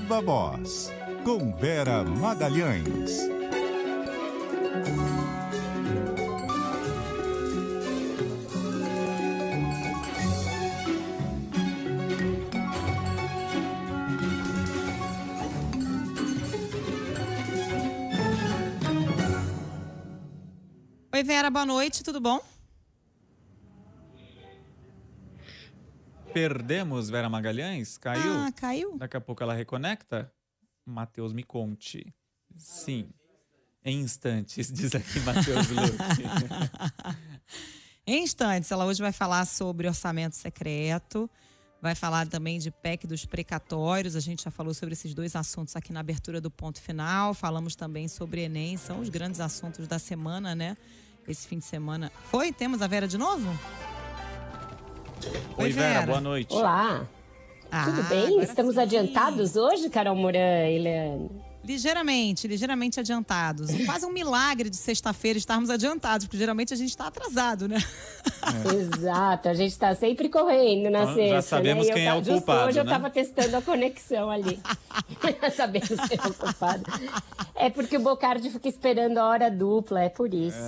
Viva Voz, com Vera Magalhães. Oi, Vera, boa noite, tudo bom? Perdemos Vera Magalhães? Caiu? Ah, caiu? Daqui a pouco ela reconecta? Matheus, me conte. Sim, em instantes, diz aqui Matheus Luque. Em instantes, ela hoje vai falar sobre orçamento secreto, vai falar também de PEC dos precatórios, a gente já falou sobre esses dois assuntos aqui na abertura do Ponto Final, falamos também sobre Enem, são os grandes assuntos da semana, né? Esse fim de semana. Foi? Temos a Vera de novo? Oi, Vera, boa noite. Olá. Tudo bem? Estamos adiantados hoje, Carol Moran e Eliane? Ligeiramente adiantados. Quase um milagre de sexta-feira estarmos adiantados, porque geralmente a gente está atrasado, né? Exato, a gente está sempre correndo na sexta. Já sabemos quem é o culpado, hoje eu né? estava testando a conexão ali. Sabemos quem é o culpado. É porque o Bocardi fica esperando a hora dupla, é por isso.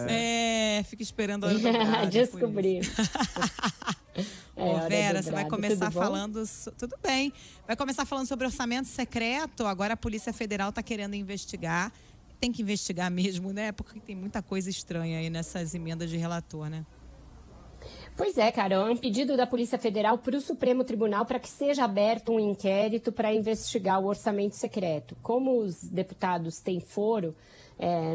Fica esperando a hora dupla. Descobri. Vera, você vai começar falando... Tudo bem. Vai começar falando sobre orçamento secreto. Agora a Polícia Federal está querendo investigar. Tem que investigar mesmo, né? Porque tem muita coisa estranha aí nessas emendas de relator, né? Pois é, Carol, é um pedido da Polícia Federal para o Supremo Tribunal para que seja aberto um inquérito para investigar o orçamento secreto. Como os deputados têm foro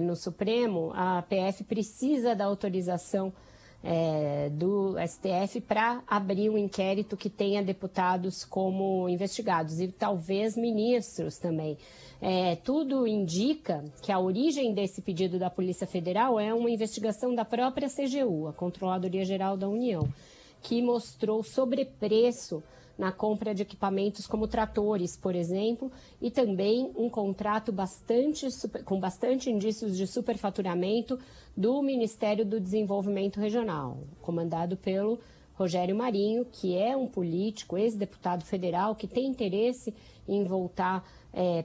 no Supremo, a PF precisa da autorização do STF para abrir um inquérito que tenha deputados como investigados e talvez ministros também. Tudo indica que a origem desse pedido da Polícia Federal é uma investigação da própria CGU, a Controladoria Geral da União, que mostrou sobrepreço na compra de equipamentos como tratores, por exemplo, e também um contrato com bastante indícios de superfaturamento do Ministério do Desenvolvimento Regional, comandado pelo Rogério Marinho, que é um político, ex-deputado federal, que tem interesse em voltar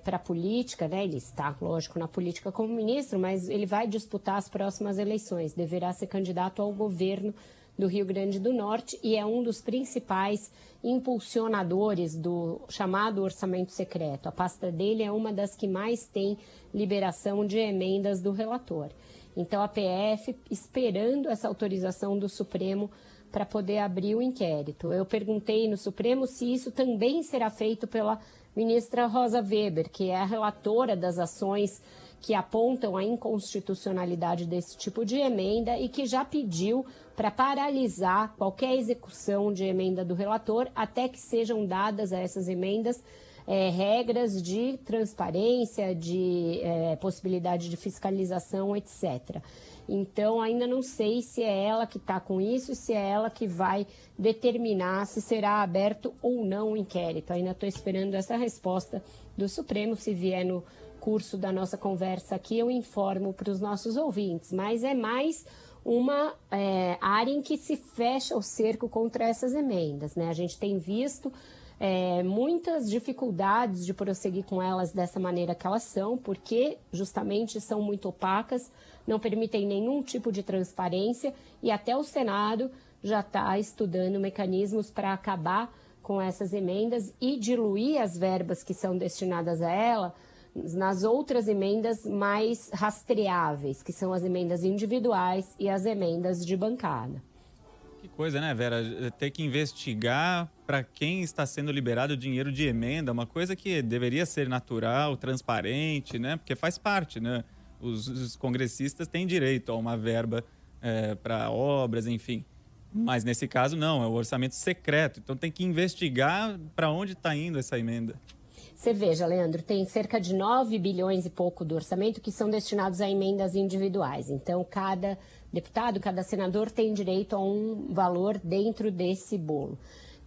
para a política, né? Ele está, lógico, na política como ministro, mas ele vai disputar as próximas eleições, deverá ser candidato ao governo do Rio Grande do Norte e é um dos principais impulsionadores do chamado orçamento secreto. A pasta dele é uma das que mais tem liberação de emendas do relator. Então a PF esperando essa autorização do Supremo para poder abrir o inquérito. Eu perguntei no Supremo se isso também será feito pela ministra Rosa Weber, que é a relatora das ações que apontam a inconstitucionalidade desse tipo de emenda e que já pediu para paralisar qualquer execução de emenda do relator até que sejam dadas a essas emendas regras de transparência, de possibilidade de fiscalização, etc. Então, ainda não sei se é ela que está com isso e se é ela que vai determinar se será aberto ou não o inquérito. Ainda estou esperando essa resposta do Supremo. Se vier no curso da nossa conversa aqui, eu informo para os nossos ouvintes. Mas é mais uma área em que se fecha o cerco contra essas emendas, né? A gente tem visto muitas dificuldades de prosseguir com elas dessa maneira que elas são, porque justamente são muito opacas, não permitem nenhum tipo de transparência e até o Senado já está estudando mecanismos para acabar com essas emendas e diluir as verbas que são destinadas a ela nas outras emendas mais rastreáveis, que são as emendas individuais e as emendas de bancada. Que coisa, né, Vera? Ter que investigar para quem está sendo liberado o dinheiro de emenda, uma coisa que deveria ser natural, transparente, né? Porque faz parte, né? Os congressistas têm direito a uma verba para obras, enfim. Mas nesse caso não, é o orçamento secreto. Então tem que investigar para onde está indo essa emenda. Você veja, Leandro, tem cerca de 9 bilhões e pouco do orçamento que são destinados a emendas individuais. Então, cada deputado, cada senador tem direito a um valor dentro desse bolo.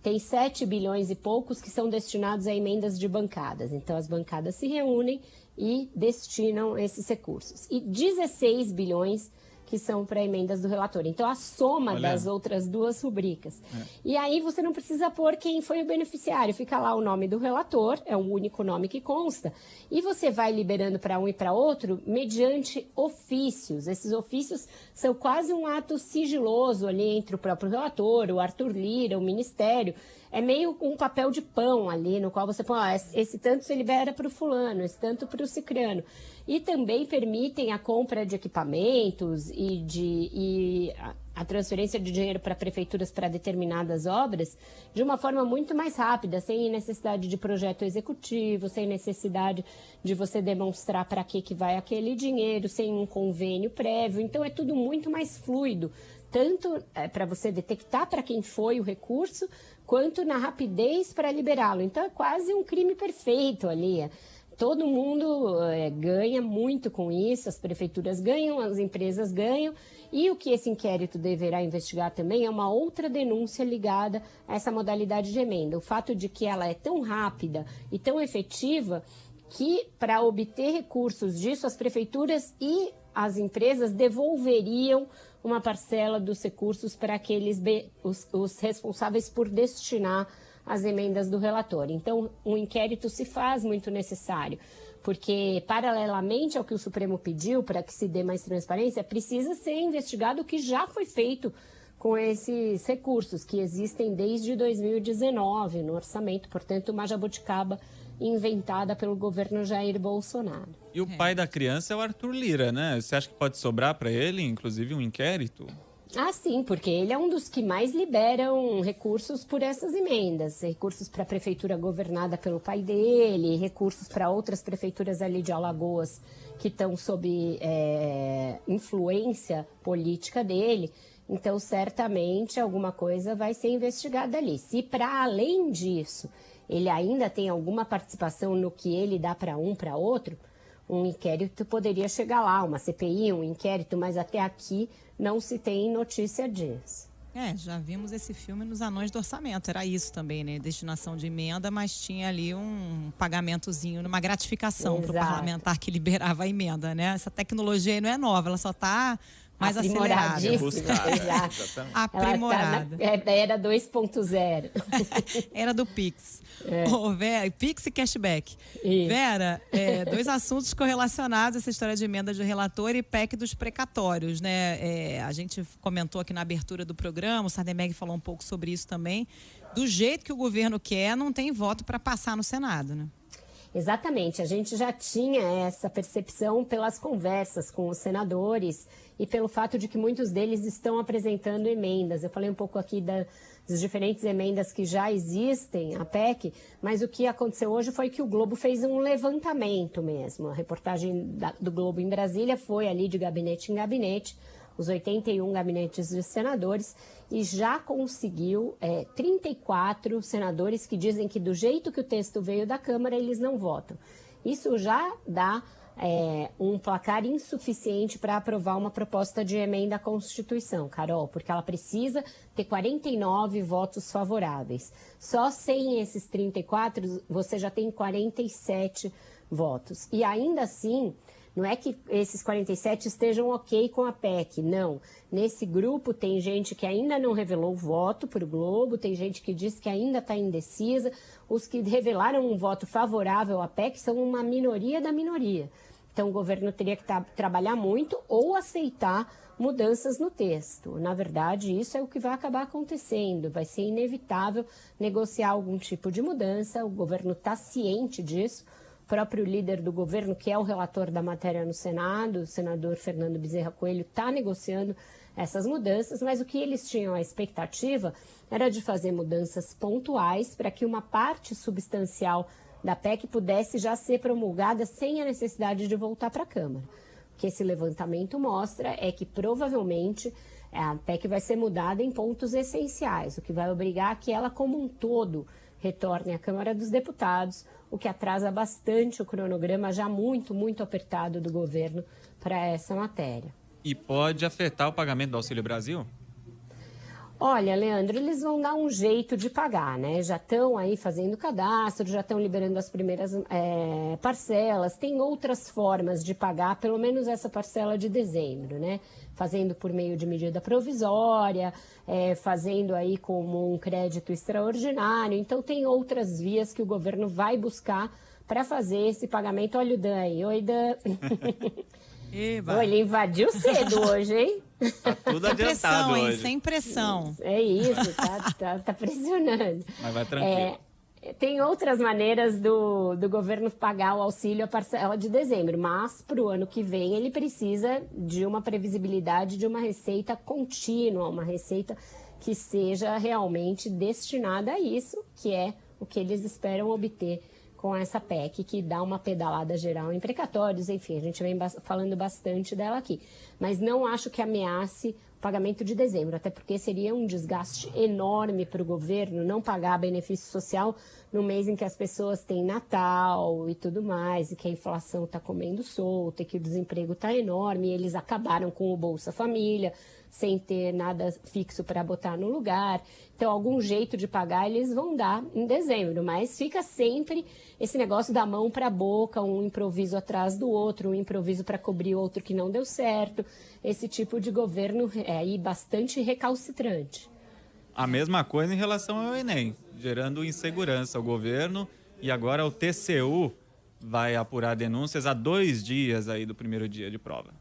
Tem 7 bilhões e poucos que são destinados a emendas de bancadas. Então, as bancadas se reúnem e destinam esses recursos. E 16 bilhões que são para emendas do relator. Então, a soma das outras duas rubricas. E aí você não precisa pôr quem foi o beneficiário. Fica lá o nome do relator, é o único nome que consta. E você vai liberando para um e para outro mediante ofícios. Esses ofícios são quase um ato sigiloso ali entre o próprio relator, o Arthur Lira, o Ministério. É meio um papel de pão ali, no qual você põe, esse tanto você libera para o fulano, esse tanto para o cicrano. E também permitem a compra de equipamentos e a transferência de dinheiro para prefeituras para determinadas obras de uma forma muito mais rápida, sem necessidade de projeto executivo, sem necessidade de você demonstrar para que vai aquele dinheiro, sem um convênio prévio. Então, é tudo muito mais fluido, tanto para você detectar para quem foi o recurso, quanto na rapidez para liberá-lo. Então, é quase um crime perfeito ali. Todo mundo ganha muito com isso, as prefeituras ganham, as empresas ganham, e o que esse inquérito deverá investigar também é uma outra denúncia ligada a essa modalidade de emenda. O fato de que ela é tão rápida e tão efetiva que, para obter recursos disso, as prefeituras e as empresas devolveriam uma parcela dos recursos para aqueles os responsáveis por destinar as emendas do relator. Então, um inquérito se faz muito necessário, porque, paralelamente ao que o Supremo pediu para que se dê mais transparência, precisa ser investigado o que já foi feito com esses recursos, que existem desde 2019 no orçamento, portanto, uma jabuticaba inventada pelo governo Jair Bolsonaro. E o pai da criança é o Arthur Lira, né? Você acha que pode sobrar para ele, inclusive, um inquérito? Ah, sim, porque ele é um dos que mais liberam recursos por essas emendas. Recursos para a prefeitura governada pelo pai dele, recursos para outras prefeituras ali de Alagoas que estão sob influência política dele. Então, certamente, alguma coisa vai ser investigada ali. Se, para além disso, ele ainda tem alguma participação no que ele dá para um, para outro, um inquérito poderia chegar lá, uma CPI, um inquérito, mas até aqui não se tem notícia disso. Já vimos esse filme nos Anões do Orçamento, era isso também, né? Destinação de emenda, mas tinha ali um pagamentozinho, uma gratificação para o parlamentar que liberava a emenda, né? Essa tecnologia aí não é nova, ela só está mais acelerada. Exato. Aprimorada. Era 2.0. Era do Pix. Vera, Pix e cashback. Isso. Vera, dois assuntos correlacionados, essa história de emenda de relator e PEC dos precatórios, né? A gente comentou aqui na abertura do programa, o Sardenberg falou um pouco sobre isso também. Do jeito que o governo quer, não tem voto para passar no Senado, né? Exatamente, a gente já tinha essa percepção pelas conversas com os senadores e pelo fato de que muitos deles estão apresentando emendas. Eu falei um pouco aqui das diferentes emendas que já existem, a PEC, mas o que aconteceu hoje foi que o Globo fez um levantamento mesmo. A reportagem do Globo em Brasília foi ali de gabinete em gabinete, os 81 gabinetes de senadores, e já conseguiu 34 senadores que dizem que do jeito que o texto veio da Câmara, eles não votam. Isso já dá um placar insuficiente para aprovar uma proposta de emenda à Constituição, Carol, porque ela precisa ter 49 votos favoráveis. Só sem esses 34, você já tem 47 votos. E ainda assim, não é que esses 47 estejam ok com a PEC, não. Nesse grupo tem gente que ainda não revelou voto para o Globo, tem gente que diz que ainda está indecisa. Os que revelaram um voto favorável à PEC são uma minoria da minoria. Então o governo teria que trabalhar muito ou aceitar mudanças no texto. Na verdade, isso é o que vai acabar acontecendo. Vai ser inevitável negociar algum tipo de mudança. O governo está ciente disso. O próprio líder do governo, que é o relator da matéria no Senado, o senador Fernando Bezerra Coelho, está negociando essas mudanças, mas o que eles tinham a expectativa era de fazer mudanças pontuais para que uma parte substancial da PEC pudesse já ser promulgada sem a necessidade de voltar para a Câmara. O que esse levantamento mostra é que provavelmente a PEC vai ser mudada em pontos essenciais, o que vai obrigar a que ela como um todo retorne à Câmara dos Deputados, o que atrasa bastante o cronograma já muito, muito apertado do governo para essa matéria. E pode afetar o pagamento do Auxílio Brasil? Olha, Leandro, eles vão dar um jeito de pagar, né? Já estão aí fazendo cadastro, já estão liberando as primeiras parcelas. Tem outras formas de pagar, pelo menos essa parcela de dezembro, né? Fazendo por meio de medida provisória, fazendo aí como um crédito extraordinário. Então, tem outras vias que o governo vai buscar para fazer esse pagamento. Olha o Dan aí. Oi, Dan. Eba. Ele invadiu cedo hoje, hein? Tá tudo adiantado Pressão, hein? hoje. Sem pressão. É isso, tá pressionando. Mas vai tranquilo. Tem outras maneiras do governo pagar o auxílio, a parcela de dezembro, mas para o ano que vem ele precisa de uma previsibilidade de uma receita contínua, uma receita que seja realmente destinada a isso, que é o que eles esperam obter com essa PEC, que dá uma pedalada geral em precatórios, enfim, a gente vem falando bastante dela aqui. Mas não acho que ameace o pagamento de dezembro, até porque seria um desgaste enorme para o governo não pagar benefício social no mês em que as pessoas têm Natal e tudo mais, e que a inflação está comendo solta, e que o desemprego está enorme, e eles acabaram com o Bolsa Família, sem ter nada fixo para botar no lugar. Então, algum jeito de pagar eles vão dar em dezembro, mas fica sempre esse negócio da mão para a boca, um improviso atrás do outro, um improviso para cobrir outro que não deu certo. Esse tipo de governo é aí bastante recalcitrante. A mesma coisa em relação ao Enem, gerando insegurança ao governo, e agora o TCU vai apurar denúncias a 2 dias aí do primeiro dia de prova.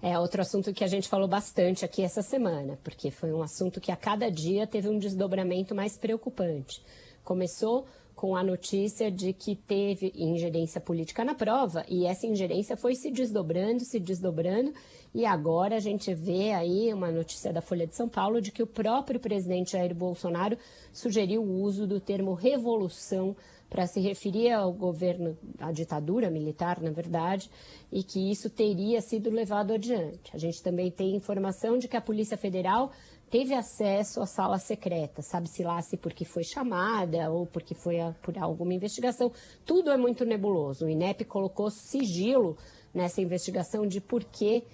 É outro assunto que a gente falou bastante aqui essa semana, porque foi um assunto que a cada dia teve um desdobramento mais preocupante. Começou com a notícia de que teve ingerência política na prova, e essa ingerência foi se desdobrando, e agora a gente vê aí uma notícia da Folha de São Paulo de que o próprio presidente Jair Bolsonaro sugeriu o uso do termo revolução para se referir ao governo, à ditadura militar, na verdade, e que isso teria sido levado adiante. A gente também tem informação de que a Polícia Federal teve acesso à sala secreta, sabe-se lá se porque foi chamada ou porque foi por alguma investigação. Tudo é muito nebuloso. O INEP colocou sigilo nessa investigação de por que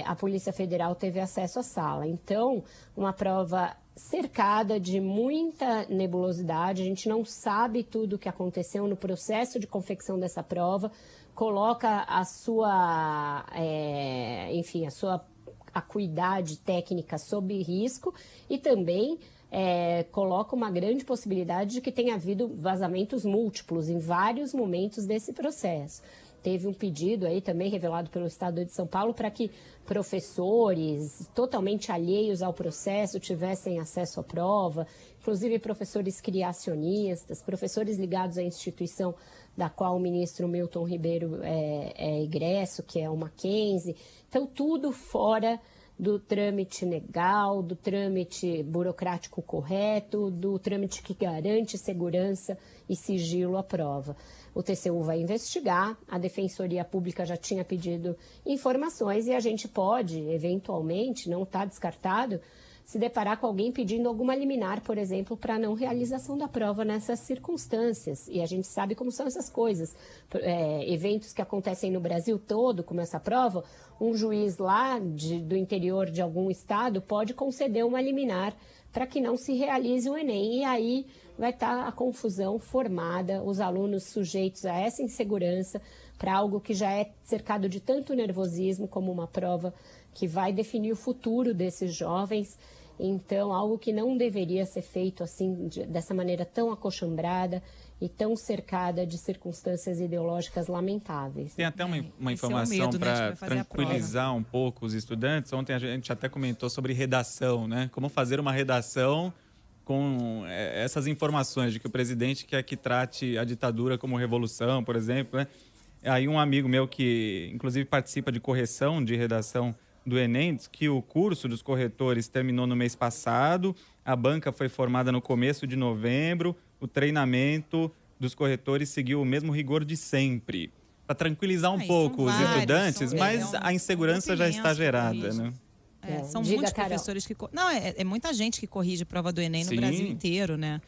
a Polícia Federal teve acesso à sala. Então, uma prova cercada de muita nebulosidade, a gente não sabe tudo o que aconteceu no processo de confecção dessa prova, coloca a sua acuidade técnica sob risco e também coloca uma grande possibilidade de que tenha havido vazamentos múltiplos em vários momentos desse processo. Teve um pedido aí também revelado pelo Estado de São Paulo para que professores totalmente alheios ao processo tivessem acesso à prova, inclusive professores criacionistas, professores ligados à instituição da qual o ministro Milton Ribeiro é egresso, que é o Mackenzie. Então, tudo fora do trâmite legal, do trâmite burocrático correto, do trâmite que garante segurança e sigilo à prova. O TCU vai investigar, a Defensoria Pública já tinha pedido informações e a gente pode, eventualmente, não está descartado, se deparar com alguém pedindo alguma liminar, por exemplo, para não realização da prova nessas circunstâncias. E a gente sabe como são essas coisas. Eventos que acontecem no Brasil todo, como essa prova, um juiz lá do interior de algum estado pode conceder uma liminar para que não se realize o Enem. E aí vai estar a confusão formada, os alunos sujeitos a essa insegurança, para algo que já é cercado de tanto nervosismo como uma prova que vai definir o futuro desses jovens. Então, algo que não deveria ser feito assim, dessa maneira tão acochambrada e tão cercada de circunstâncias ideológicas lamentáveis. Tem até uma informação para tranquilizar um pouco os estudantes. Ontem a gente até comentou sobre redação, né? Como fazer uma redação com essas informações de que o presidente quer que trate a ditadura como revolução, por exemplo, né? Aí um amigo meu que, inclusive, participa de correção de redação do Enem, diz que o curso dos corretores terminou no mês passado, a banca foi formada no começo de novembro, o treinamento dos corretores seguiu o mesmo rigor de sempre. Para tranquilizar um pouco os estudantes, mas a insegurança já está gerada, né? São muitos professores que... Não, é muita gente que corrige prova do Enem no Brasil inteiro, né?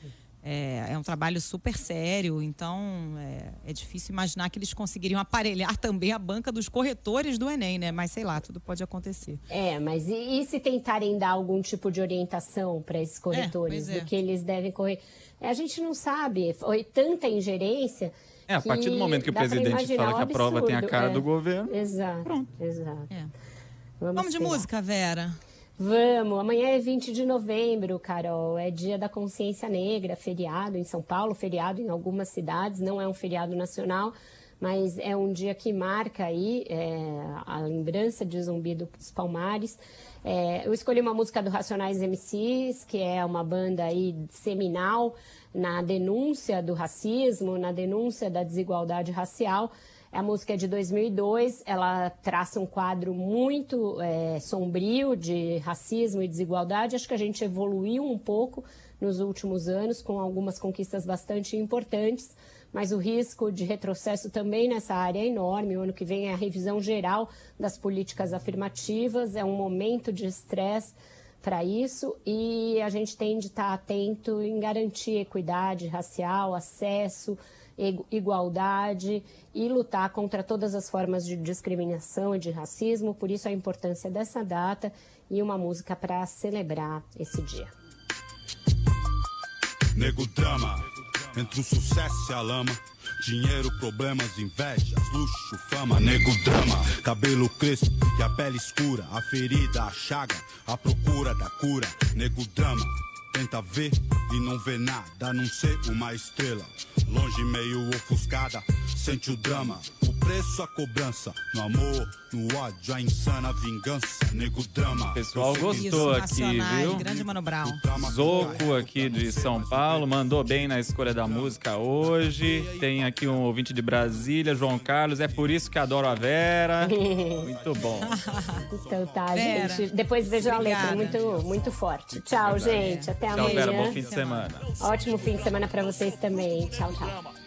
É um trabalho super sério, então é difícil imaginar que eles conseguiriam aparelhar também a banca dos corretores do Enem, né? Mas sei lá, tudo pode acontecer. Mas e se tentarem dar algum tipo de orientação para esses corretores do que eles devem correr? A gente não sabe, foi tanta ingerência. A partir do momento que o presidente fala que a prova tem a cara do governo. Exato, pronto. Exato. Vamos de música, Vera? Vamos, amanhã é 20 de novembro, Carol, é dia da consciência negra, feriado em São Paulo, feriado em algumas cidades, não é um feriado nacional, mas é um dia que marca aí a lembrança de Zumbi dos Palmares. Eu escolhi uma música do Racionais MCs, que é uma banda aí seminal na denúncia do racismo, na denúncia da desigualdade racial. A música é de 2002, ela traça um quadro muito sombrio de racismo e desigualdade. Acho que a gente evoluiu um pouco nos últimos anos, com algumas conquistas bastante importantes, mas o risco de retrocesso também nessa área é enorme. O ano que vem é a revisão geral das políticas afirmativas, é um momento de estresse para isso, e a gente tem de estar atento em garantir equidade racial, acesso, igualdade e lutar contra todas as formas de discriminação e de racismo. Por isso a importância dessa data e uma música para celebrar esse dia. Nego drama, entre o sucesso e a lama, dinheiro, problemas, invejas, luxo, fama. Nego drama, cabelo crespo e a pele escura, a ferida, a chaga, a procura da cura. Nego drama, tenta ver e não vê nada, a não ser uma estrela, longe meio ofuscada, sente o drama, o preço, a cobrança, no amor, no ódio, a insana vingança. Nego drama. O pessoal gostou aqui, viu? Grande Mano Brown. Zoco aqui de São Paulo, mandou bem na escolha da música hoje. Tem aqui um ouvinte de Brasília, João Carlos, é por isso que adoro a Vera. Muito bom. Então tá, Vera, gente. Depois vejam obrigada. a letra, muito, muito forte. Tchau, gente. Até Tchau, amanhã. Vera, bom fim de semana. Ótimo fim de semana para vocês também. Tchau, tchau.